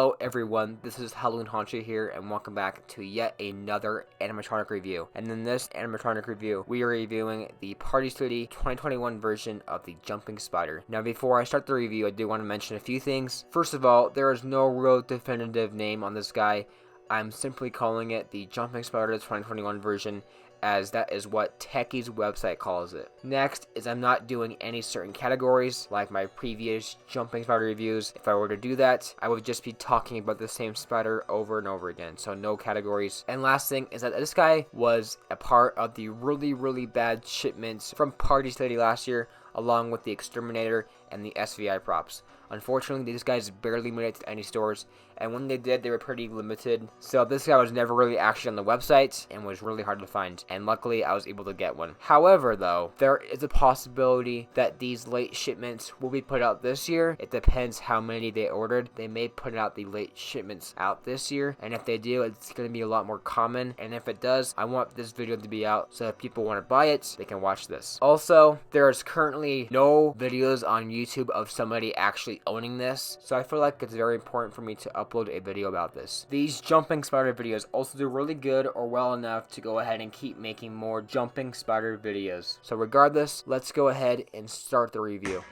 Hello everyone, this is Halloween Honcho here, and welcome back to yet another animatronic review. And in this animatronic review, we are reviewing the Party City 2021 version of the Jumping Spider. Now before I start the review, I do want to mention a few things. First of all, there is no real definitive name on this guy. I'm simply calling it the Jumping Spider 2021 version, as that is what Tekky's website calls it. Next is I'm not doing any certain categories like my previous Jumping Spider reviews. If I were to do that, I would just be talking about the same spider over and over again, so no categories. And last thing is that this guy was a part of the really bad shipments from Party City last year, along with the Exterminator and the SVI props. Unfortunately, these guys barely made it to any stores, and when they did, they were pretty limited. So this guy was never really actually on the website and was really hard to find, and luckily I was able to get one. However though, there is a possibility that these late shipments will be put out this year. It depends how many they ordered. They may put out the late shipments out this year, and if they do, it's going to be a lot more common, and if it does, I want this video to be out so if people want to buy it, they can watch this. Also, there is currently no videos on YouTube of somebody actually owning this, so I feel like it's very important for me to upload a video about this. These Jumping Spider videos also do really good or well enough to go ahead and keep making more Jumping Spider videos. So regardless, let's go ahead and start the review.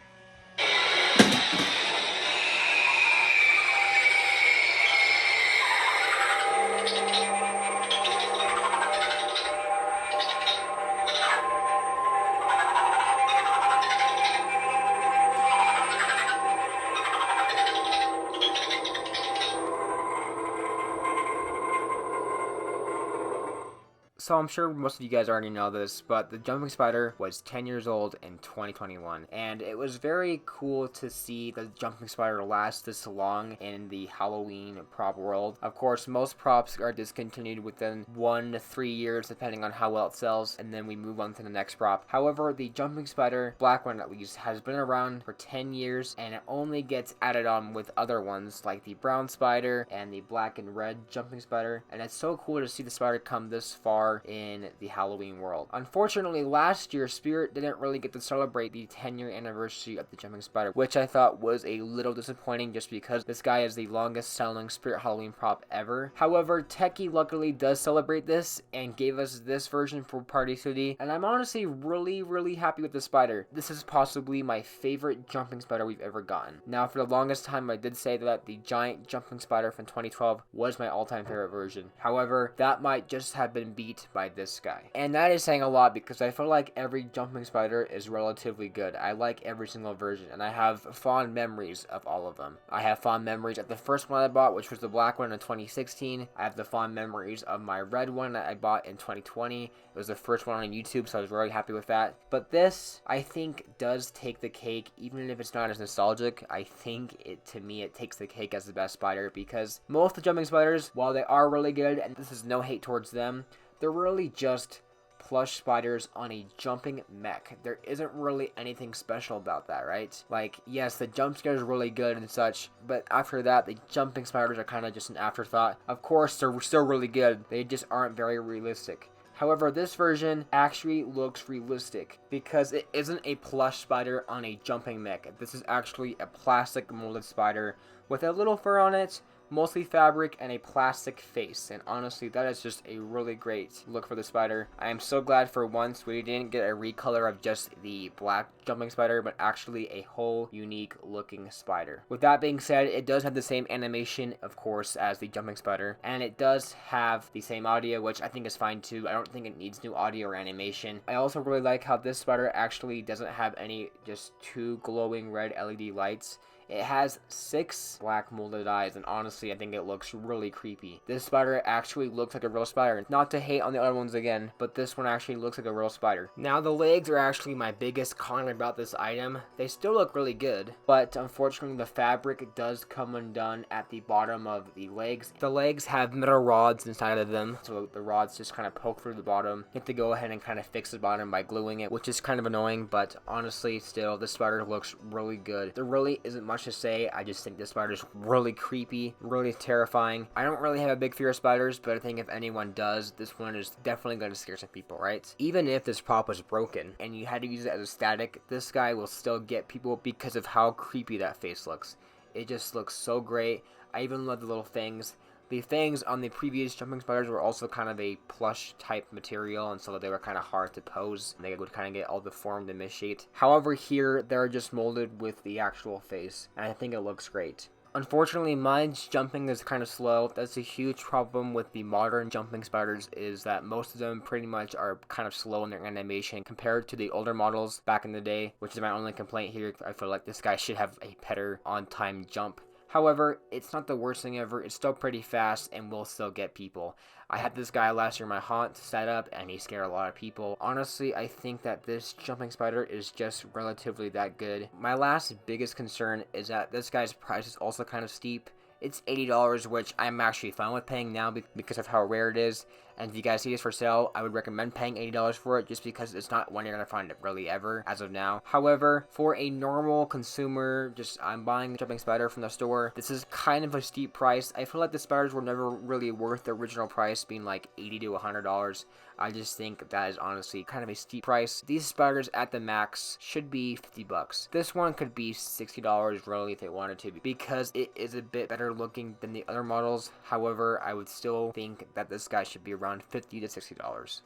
So I'm sure most of you guys already know this, but the Jumping Spider was 10 years old in 2021, and it was very cool to see the Jumping Spider last this long in the Halloween prop world. Of course, most props are discontinued within 1 to 3 years depending on how well it sells, and then we move on to the next prop. However, the Jumping Spider, black one at least, has been around for 10 years, and it only gets added on with other ones like the brown spider and the black and red Jumping Spider, and it's so cool to see the spider come this far in the Halloween world. Unfortunately, last year Spirit didn't really get to celebrate the 10-year anniversary of the Jumping Spider, which I thought was a little disappointing just because this guy is the longest selling Spirit Halloween prop ever. However, Tekky luckily does celebrate this and gave us this version for Party City, and I'm honestly really happy with the spider. This is possibly my favorite Jumping Spider we've ever gotten. Now, for the longest time I did say that the giant Jumping Spider from 2012 was my all-time favorite version. However, that might just have been beat by this guy. And that is saying a lot because I feel like every Jumping Spider is relatively good. I like every single version, and I have fond memories of all of them. I have fond memories of the first one I bought, which was the black one in 2016. I have the fond memories of my red one that I bought in 2020. It was the first one on YouTube, so I was very happy with that. But this, I think, does take the cake, even if it's not as nostalgic. I think to me, it takes the cake as the best spider because most of the Jumping Spiders, while they are really good, and this is no hate towards them, they're really just plush spiders on a jumping mech. There isn't really anything special about that, right? Like, yes, the jump scare is really good and such, but after that, the jumping spiders are kind of just an afterthought. Of course, they're still really good. They just aren't very realistic. However, this version actually looks realistic because it isn't a plush spider on a jumping mech. This is actually a plastic molded spider with a little fur on it, mostly fabric, and a plastic face, and honestly that is just a really great look for the spider. I am so glad for once we didn't get a recolor of just the black Jumping Spider, but actually a whole unique looking spider. With that being said, it does have the same animation, of course, as the Jumping Spider, and it does have the same audio, which I think is fine too. I don't think it needs new audio or animation. I also really like how this spider actually doesn't have any just 2 glowing red LED lights. It has 6 black molded eyes, and honestly I think it looks really creepy. This spider actually looks like a real spider. Not to hate on the other ones again, but this one actually looks like a real spider. Now, the legs are actually my biggest con about this item. They still look really good, but unfortunately the fabric does come undone at the bottom of the legs. The legs have metal rods inside of them, so the rods just kind of poke through the bottom. You have to go ahead and kind of fix the bottom by gluing it, which is kind of annoying, but honestly still, this spider looks really good. There really isn't much to say. I just think this spider is really creepy, really terrifying. I don't really have a big fear of spiders, but I think if anyone does, this one is definitely going to scare some people, right? Even if this prop was broken and you had to use it as a static, this guy will still get people because of how creepy that face looks. It just looks so great. I even love the little fangs. The fangs on the previous jumping spiders were also kind of a plush type material, and so they were kind of hard to pose. They would kind of get all deformed and misshaped. However, here they're just molded with the actual face, and I think it looks great. Unfortunately, mine's jumping is kind of slow. That's a huge problem with the modern jumping spiders, is that most of them pretty much are kind of slow in their animation compared to the older models back in the day, which is my only complaint here. I feel like this guy should have a better on-time jump. However, it's not the worst thing ever. It's still pretty fast and will still get people. I had this guy last year in my haunt set up, and he scared a lot of people. Honestly, I think that this jumping spider is just relatively that good. My last biggest concern is that this guy's price is also kind of steep. It's $80, which I'm actually fine with paying now because of how rare it is. And if you guys see this for sale, I would recommend paying $80 for it, just because it's not one you're going to find it really ever as of now. However, for a normal consumer, I'm buying a jumping spider from the store, this is kind of a steep price. I feel like the spiders were never really worth the original price being like $80 to $100. I just think that is honestly kind of a steep price. These spiders at the max should be $50. This one could be $60 really if it wanted to, because it is a bit better looking than the other models. However, I would still think that this guy should be around $50 to $60.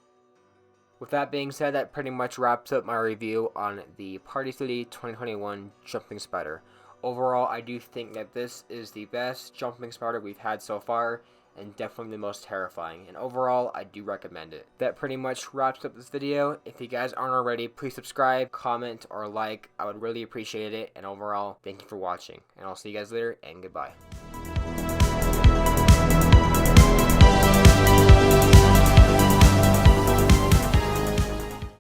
With that being said, that pretty much wraps up my review on the Party City 2021 jumping spider. Overall, I do think that this is the best jumping spider we've had so far, and definitely the most terrifying, and overall I do recommend it. That pretty much wraps up this video. If you guys aren't already, please subscribe, comment, or like. I would really appreciate it, and overall, thank you for watching, and I'll see you guys later, and goodbye.